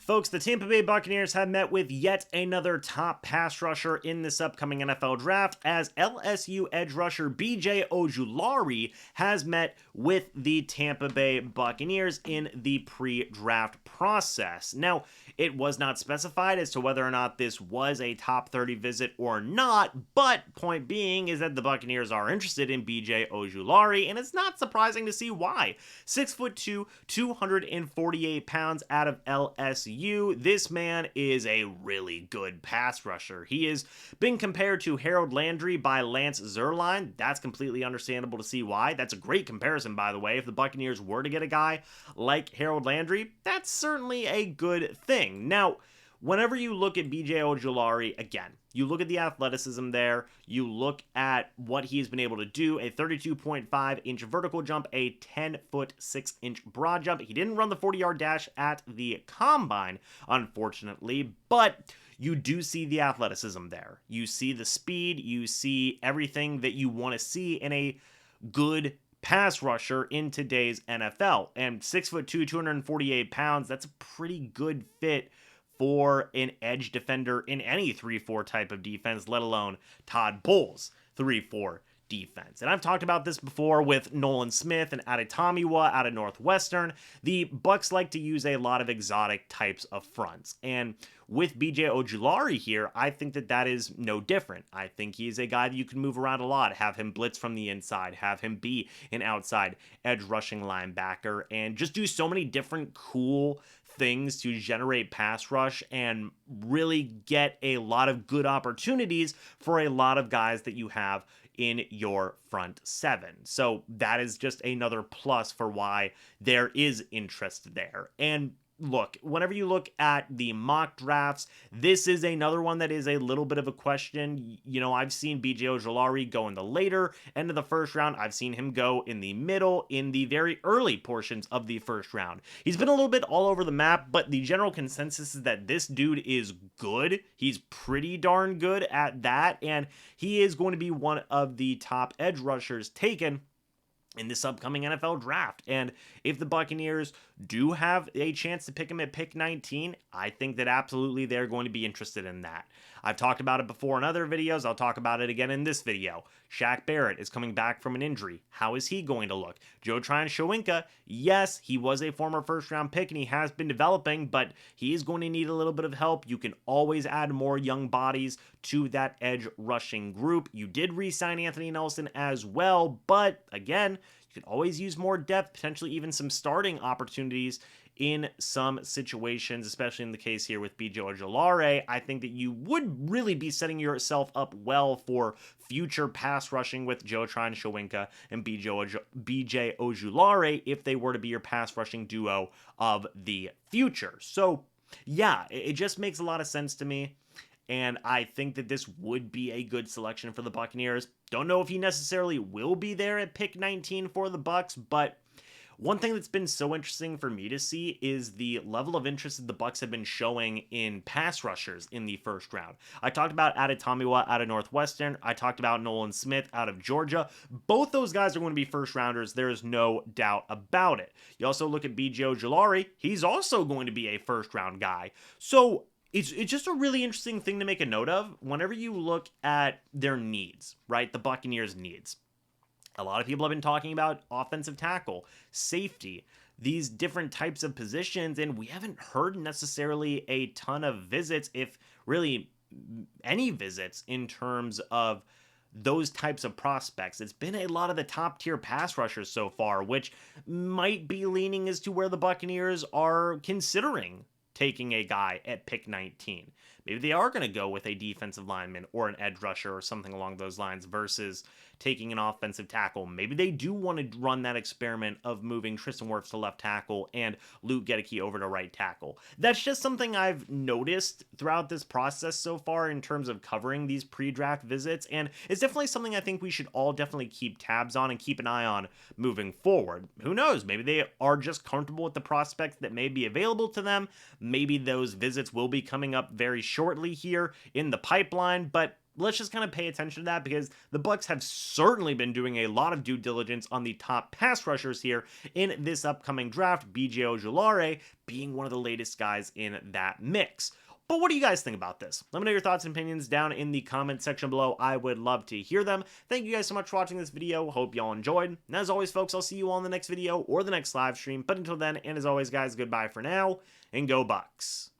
Folks, the Tampa Bay Buccaneers have met with yet another top pass rusher in this upcoming NFL draft, as LSU edge rusher BJ Ojulari has met with the Tampa Bay Buccaneers in the pre-draft process. Now, it was not specified as to whether or not this was a top 30 visit or not, but point being is that the Buccaneers are interested in BJ Ojulari, and it's not surprising to see why. 6'2", 248 pounds out of LSU. This man is a really good pass rusher. He has been compared to Harold Landry by Lance Zierlein. That's completely understandable to see why. That's a great comparison, by the way. If the Buccaneers were to get a guy like Harold Landry, that's certainly a good thing. Now, whenever you look at BJ Ojulari, again, you look at the athleticism there, you look at what he's been able to do, a 32.5-inch vertical jump, a 10-foot 6-inch broad jump. He didn't run the 40-yard dash at the combine, unfortunately, but you do see the athleticism there. You see the speed, you see everything that you want to see in a good pass rusher in today's NFL. And 6'2", 248 pounds, that's a pretty good fit for an edge defender in any 3-4 type of defense, let alone Todd Bowles' 3-4 defense. And I've talked about this before with Nolan Smith and Adetomiwa out of Northwestern. The Bucs like to use a lot of exotic types of fronts. And with BJ Ojulari here, I think that is no different. I think he is a guy that you can move around a lot, have him blitz from the inside, have him be an outside edge rushing linebacker, and just do so many different cool things to generate pass rush and really get a lot of good opportunities for a lot of guys that you have in your front seven. So that is just another plus for why there is interest there. And look, whenever you look at the mock drafts, this is another one that is a little bit of a question. You know, I've seen BJ Ojulari go in the later end of the first round. I've seen him go in the middle, in the very early portions of the first round. He's been a little bit all over the map, but the general consensus is that this dude is good. He's pretty darn good at that, and he is going to be one of the top edge rushers taken in this upcoming NFL draft. And if the Buccaneers do have a chance to pick him at pick 19, I think that absolutely they're going to be interested in that. I've talked about it before in other videos. I'll talk about it again in this video. Shaq Barrett is coming back from an injury. How is he going to look? Joe Tryon-Shoyinka, yes, he was a former first-round pick and he has been developing, but he is going to need a little bit of help. You can always add more young bodies to that edge rushing group. You did re-sign Anthony Nelson as well, but again, you can always use more depth, potentially even some starting opportunities in some situations, especially in the case here with BJ Ojulari. I think that you would really be setting yourself up well for future pass rushing with Joe Tryon-Shoyinka and BJ Ojulari if they were to be your pass rushing duo of the future. So yeah, it just makes a lot of sense to me. And I think that this would be a good selection for the Buccaneers. Don't know if he necessarily will be there at pick 19 for the Bucs, but one thing that's been so interesting for me to see is the level of interest that the Bucs have been showing in pass rushers in the first round. I talked about Adetomiwa out of Northwestern. I talked about Nolan Smith out of Georgia. Both those guys are going to be first rounders. There is no doubt about it. You also look at BJ Ojulari. He's also going to be a first round guy. So it's just a really interesting thing to make a note of whenever you look at their needs, right? The Buccaneers' needs. A lot of people have been talking about offensive tackle, safety, these different types of positions, and we haven't heard necessarily a ton of visits, if really any visits, in terms of those types of prospects. It's been a lot of the top tier pass rushers so far, which might be leaning as to where the Buccaneers are considering taking a guy at pick 19. Maybe they are going to go with a defensive lineman or an edge rusher or something along those lines versus taking an offensive tackle. Maybe they do want to run that experiment of moving Tristan Wirfs to left tackle and Luke Gedeke over to right tackle. That's just something I've noticed throughout this process so far in terms of covering these pre-draft visits, and it's definitely something I think we should all definitely keep tabs on and keep an eye on moving forward. Who knows? Maybe they are just comfortable with the prospects that may be available to them. Maybe those visits will be coming up very shortly here in the pipeline, but let's just kind of pay attention to that, because the Bucs have certainly been doing a lot of due diligence on the top pass rushers here in this upcoming draft, BJ Ojulari being one of the latest guys in that mix. But what do you guys think about this? Let me know your thoughts and opinions down in the comment section below. I would love to hear them. Thank you guys so much for watching this video. Hope y'all enjoyed. And as always, folks, I'll see you all in the next video or the next live stream. But until then, and as always, guys, goodbye for now, and go Bucs.